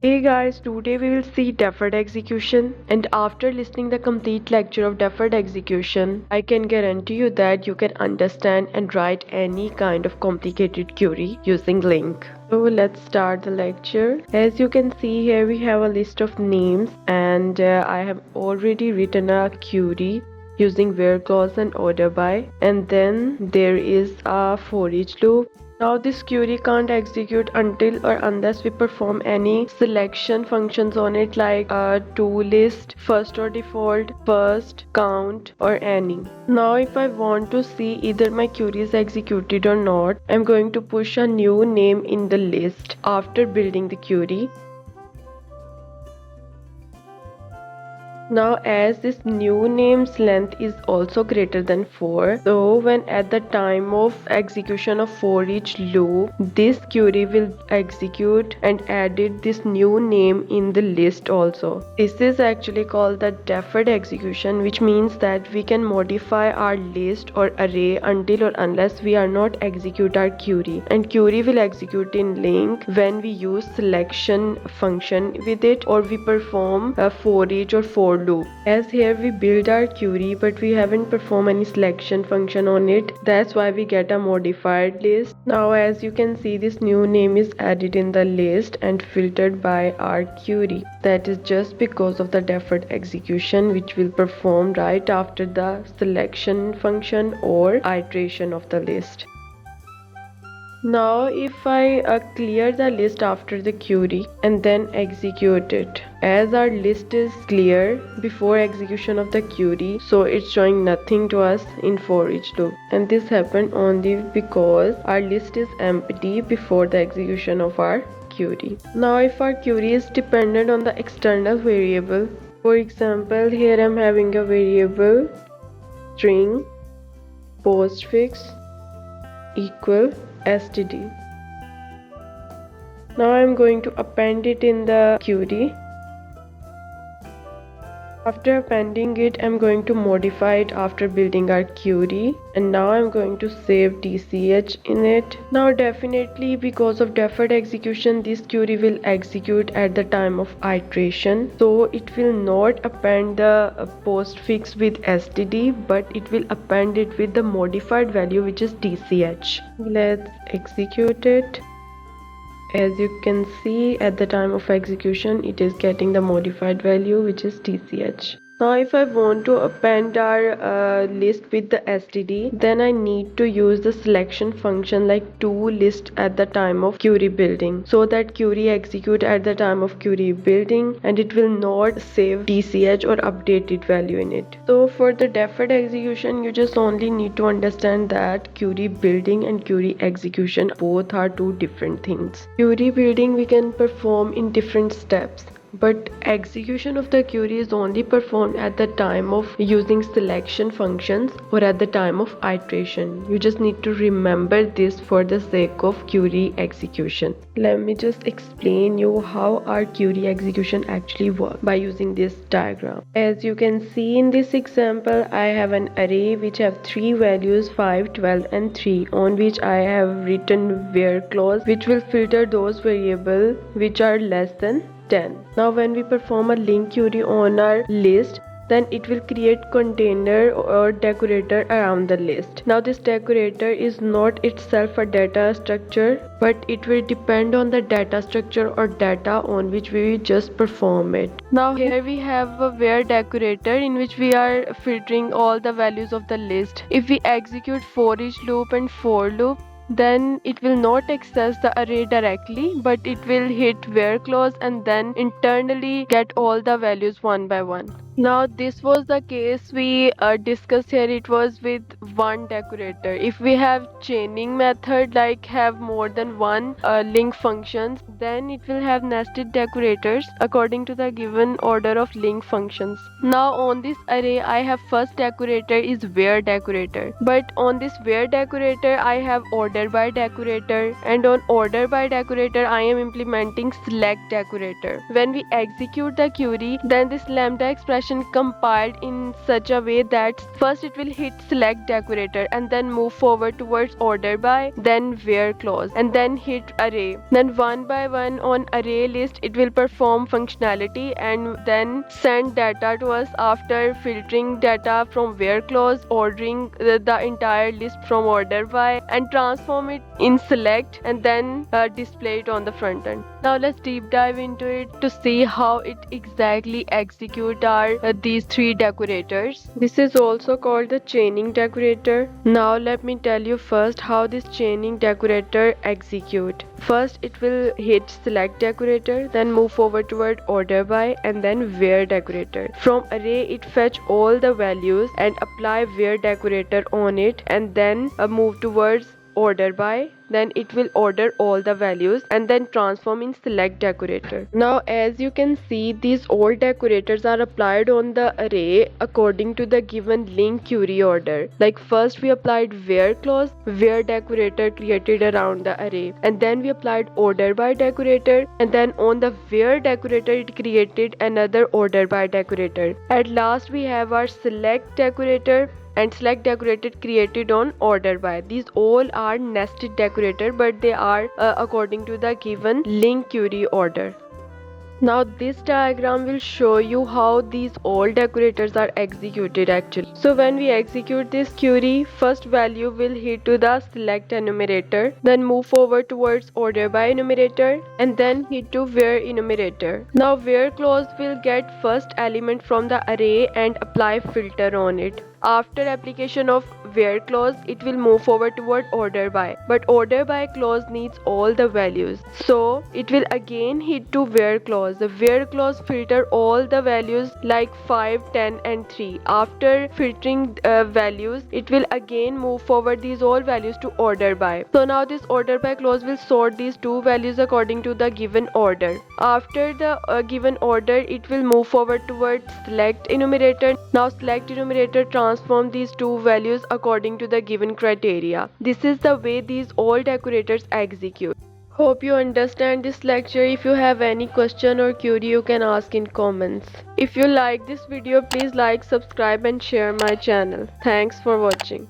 Hey guys, today we will see deferred execution, and after listening the complete lecture of deferred execution, I can guarantee you that you can understand and write any kind of complicated query using LINQ. So let's start the lecture. As you can see here, we have a list of names, and I have already written a query using where clause and order by, and then there is a for each loop. Now this query can't execute until or unless we perform any selection functions on it, like toList, first or default, first, count, or any. Now if I want to see either my query is executed or not, I'm going to push a new name in the list after building the query. Now as this new name's length is also greater than 4, so when at the time of execution of for each loop, this query will execute and added this new name in the list also. This is actually called the deferred execution, which means that we can modify our list or array until or unless we are not execute our query, and query will execute in LINQ when we use selection function with it or we perform a for each or for loop. As here we build our query but we haven't performed any selection function on it, that's why we get a modified list. Now as you can see, this new name is added in the list and filtered by our query. That is just because of the deferred execution, which will perform right after the selection function or iteration of the list. Now if I clear the list after the query and then execute it, as our list is clear before execution of the query, so it's showing nothing to us in for each loop, and this happened only because our list is empty before the execution of our query. Now if our query is dependent on the external variable, for example here I'm having a variable string postfix equal std. Now I'm going to append it in the query. After appending it, I'm going to modify it after building our query, and now I'm going to save tch in it. Now definitely because of deferred execution, this query will execute at the time of iteration, so it will not append the postfix with std, but it will append it with the modified value, which is tch. Let's execute it. As you can see, at the time of execution, it is getting the modified value, which is tch. Now if I want to append our list with the std, then I need to use the selection function like toList at the time of query building, so that query execute at the time of query building and it will not save tch or updated value in it. So for the deferred execution, you just only need to understand that query building and query execution both are two different things. Query building we can perform in different steps, but execution of the query is only performed at the time of using selection functions or at the time of iteration. You just need to remember this for the sake of query execution. Let me just explain you how our query execution actually works by using this diagram. As you can see in this example, I have an array which have 3 values 5, 12 and 3, on which I have written where clause, which will filter those variables which are less than 10. Now when we perform a LINQ query on our list, then it will create container or decorator around the list. Now this decorator is not itself a data structure, but it will depend on the data structure or data on which we just perform it. Now here we have a where decorator in which we are filtering all the values of the list. If we execute for each loop and for loop, then it will not access the array directly, but it will hit where clause and then internally get all the values one by one. Now this was the case we discussed here. It was with one decorator. If we have chaining method, like have more than one LINQ functions, then it will have nested decorators according to the given order of LINQ functions. Now on this array I have first decorator is where decorator, but on this where decorator I have order by decorator, and on order by decorator I am implementing select decorator. When we execute the query, then this lambda expression expression compiled in such a way that first it will hit select decorator and then move forward towards order by, then where clause, and then hit array. Then one by one on array list it will perform functionality and then send data to us after filtering data from where clause, ordering the entire list from order by, and transform it in select and then display it on the front end. Now let's deep dive into it to see how it exactly execute our these three decorators. This is also called the chaining decorator. Now let me tell you first how this chaining decorator execute. First it will hit select decorator, then move forward toward order by, and then where decorator. From array it fetch all the values and apply where decorator on it, and then move towards order by, then it will order all the values and then transform in select decorator. Now as you can see, these all decorators are applied on the array according to the given link query order. Like first we applied where clause, where decorator created around the array, and then we applied order by decorator, and then on the where decorator it created another order by decorator. At last we have our select decorator and select decorator created on order by. These all are nested decorator, but they are according to the given link query order. Now this diagram will show you how these all decorators are executed actually. So when we execute this query, first value will hit to the select enumerator, then move forward towards order by enumerator, and then hit to where enumerator. Now where clause will get first element from the array and apply filter on it. After application of where clause, it will move forward toward order by, but order by clause needs all the values, so it will again hit to where clause. The where clause filter all the values like 5, 10 and 3. After filtering values, it will again move forward these all values to order by. So now this order by clause will sort these two values according to the given order. After the given order, it will move forward towards select enumerator. Now select enumerator transform these two values according to the given criteria. This is the way these all decorators execute. Hope you understand this lecture. If you have any question or query, you can ask in comments. If you like this video, please like, subscribe and share my channel. Thanks for watching.